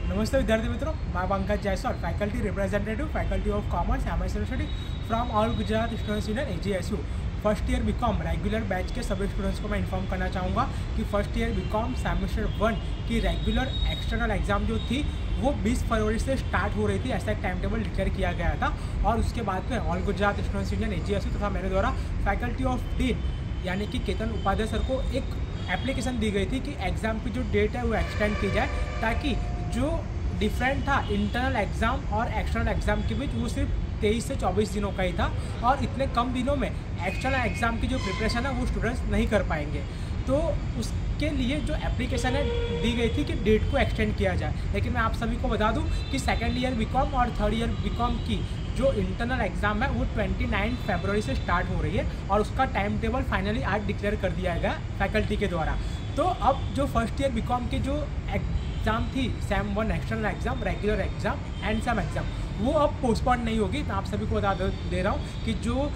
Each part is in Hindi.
नमस्ते विद्यार्थी मित्रों, मैं Pankaj Jaiswal, faculty representative, faculty of commerce, MS university from all Gujarat students union AGSU। First year BCom regular batch के सभी स्टूडेंट्स को मैं इन्फॉर्म करना चाहूँगा कि फर्स्ट ईयर बीकॉम सेमेस्टर 1 की रेगुलर एक्सटर्नल एग्जाम जो थी वो 20 फरवरी से स्टार्ट हो रही थी। ऐसा एक टाइम टेबल डिक्लेयर किया गया था और उसके बाद में all Gujarat students union AGSU तथा मेरे द्वारा फैकल्टी ऑफ डीन यानी कि केतन उपाध्याय सर को एक एप्लीकेशन दी गई थी कि एग्ज़ाम की जो डेट है वो एक्सटेंड की जाए, ताकि जो डिफरेंट था इंटरनल एग्ज़ाम और एक्सटर्नल एग्ज़ाम के बीच वो सिर्फ 23 से 24 दिनों का ही था और इतने कम दिनों में एक्सटर्नल एग्ज़ाम की जो प्रिपरेशन है वो स्टूडेंट्स नहीं कर पाएंगे। तो उसके लिए जो एप्लीकेशन है दी गई थी कि डेट को एक्सटेंड किया जाए। लेकिन मैं आप सभी को बता दूं कि सेकेंड ईयर बीकॉम और थर्ड ईयर बीकॉम की जो इंटरनल एग्ज़ाम है वो 29 फरवरी से स्टार्ट हो रही है और उसका टाइम टेबल फाइनली आज डिक्लेयर कर दिया गया फैकल्टी के द्वारा। तो अब जो फर्स्ट ईयर बीकॉम की जो एग्ज़ाम थी sem 1 external exam, regular exam and some exam, वो अब पोस्टपोन नहीं होगी। मैं आप सभी को बता दे रहा हूँ कि जो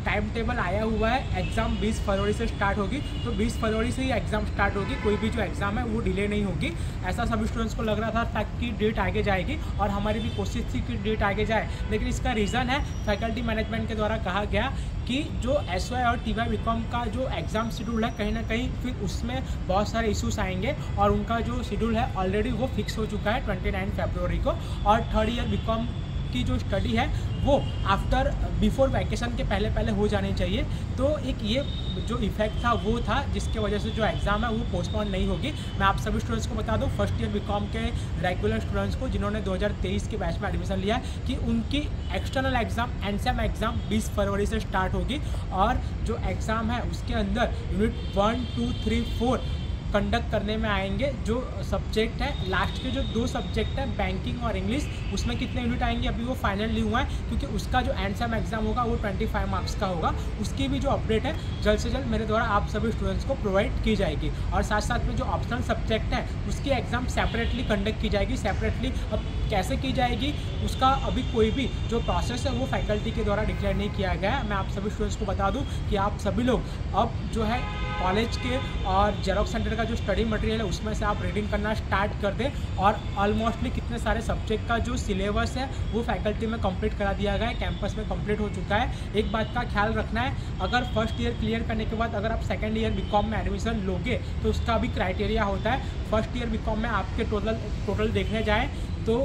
टाइम टेबल आया हुआ है एग्ज़ाम 20 फरवरी से स्टार्ट होगी, तो 20 फरवरी से ही एग्ज़ाम स्टार्ट होगी। कोई भी जो एग्ज़ाम है वो डिले नहीं होगी। ऐसा सभी स्टूडेंट्स को लग रहा था ताकि डेट आगे जाएगी और हमारी भी कोशिश थी कि डेट आगे जाए, लेकिन इसका रीज़न है फैकल्टी मैनेजमेंट के द्वारा कहा गया कि जो SY और TY बीकॉम का जो एग्ज़ाम शेड्यूल है कहीं ना कहीं फिर उसमें बहुत सारे इश्यूज आएंगे और उनका जो शेड्यूल है ऑलरेडी वो फिक्स हो चुका है 29 फरवरी को। और थर्ड ईयर बीकॉम की जो स्टडी है वो आफ्टर बिफोर वैकेशन के पहले हो जानी चाहिए। तो एक ये जो इफेक्ट था वो था जिसके वजह से जो एग्ज़ाम है वो पोस्टपोन नहीं होगी। मैं आप सभी स्टूडेंट्स को बता दूं, फर्स्ट ईयर बीकॉम के रेगुलर स्टूडेंट्स को जिन्होंने 2023 के बैच में एडमिशन लिया है कि उनकी external exam and same exam 20 फरवरी से स्टार्ट होगी और जो एग्ज़ाम है उसके अंदर यूनिट 1, 2, 3, 4 कंडक्ट करने में आएंगे। जो सब्जेक्ट है लास्ट के जो 2 सब्जेक्ट है बैंकिंग और इंग्लिश, उसमें कितने यूनिट आएंगे अभी वो फाइनल नहीं हुआ है, क्योंकि उसका जो एंड सेम एग्ज़ाम होगा वो 25 मार्क्स का होगा। उसकी भी जो अपडेट है जल्द से जल्द मेरे द्वारा आप सभी स्टूडेंट्स को प्रोवाइड की जाएगी। और साथ साथ में जो ऑप्शनल सब्जेक्ट है उसकी एग्ज़ाम सेपरेटली कंडक्ट की जाएगी। सेपरेटली अब कैसे की जाएगी उसका अभी कोई भी जो प्रोसेस है वो फैकल्टी के द्वारा डिक्लेयर नहीं किया गया है। मैं आप सभी स्टूडेंट्स को बता दूं कि आप सभी लोग अब जो है कॉलेज के और जेरोक्स सेंटर का जो स्टडी मटेरियल है उसमें से आप रीडिंग करना स्टार्ट कर दें। और ऑलमोस्टली कितने सारे सब्जेक्ट का जो सिलेबस है वो फैकल्टी में कंप्लीट करा दिया गया है, कैंपस में कंप्लीट हो चुका है। एक बात का ख्याल रखना है, अगर फर्स्ट ईयर क्लियर करने के बाद अगर आप सेकेंड ईयर बीकॉम में एडमिशन लोगे तो उसका भी क्राइटेरिया होता है। फर्स्ट ईयर बीकॉम में आपके टोटल देखने जाए तो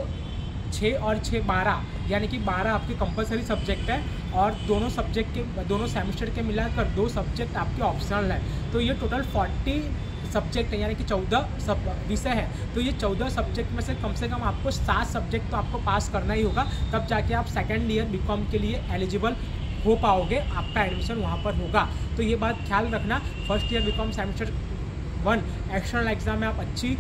6 और 6 12, यानी कि 12 आपके कंपलसरी सब्जेक्ट है और दोनों सेमेस्टर के मिलाकर 2 सब्जेक्ट आपके ऑप्शनल है। तो ये टोटल 40 सब्जेक्ट है, यानी कि 14 विषय है। तो ये 14 सब्जेक्ट में से कम आपको 7 सब्जेक्ट तो आपको पास करना ही होगा, तब जाके आप सेकेंड ईयर बीकॉम के लिए एलिजिबल हो पाओगे, आपका एडमिशन वहाँ पर होगा। तो ये बात ख्याल रखना। First year BCom semester 1 external exam में आप अच्छी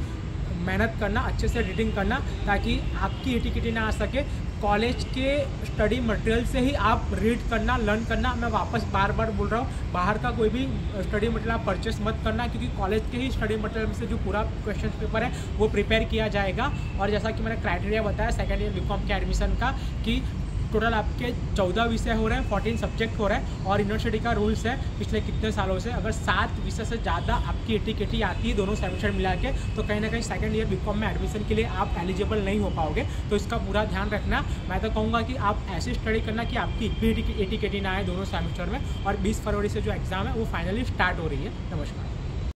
मेहनत करना, अच्छे से रीडिंग करना, ताकि आपकी एटीकेटी ना आ सके। कॉलेज के स्टडी मटेरियल से ही आप रीड करना, लर्न करना। मैं वापस बार बोल रहा हूँ, बाहर का कोई भी स्टडी मटेरियल आप परचेस मत करना, क्योंकि कॉलेज के ही स्टडी मटेरियल में से जो पूरा क्वेश्चन पेपर है वो प्रिपेयर किया जाएगा। और जैसा कि मैंने क्राइटेरिया बताया सेकेंड ईयर बीकॉम के एडमिशन का कि टोटल आपके 14 विषय हो रहे हैं, 14 सब्जेक्ट हो रहे हैं। और यूनिवर्सिटी का रूल्स है पिछले कितने सालों से, अगर 7 विषय से ज़्यादा आपकी एटीकेटी आती है दोनों सेमेस्टर मिला के, तो कहीं ना कहीं सेकेंड ईयर बीकॉम में एडमिशन के लिए आप एलिजिबल नहीं हो पाओगे। तो इसका पूरा ध्यान रखना। मैं तो कहूँगा कि आप ऐसी स्टडी करना कि आपकी एटीकेटी ना आए दोनों सेमेस्टर में। और 20 फरवरी से जो एग्ज़ाम है वो फाइनली स्टार्ट हो रही है। नमस्कार।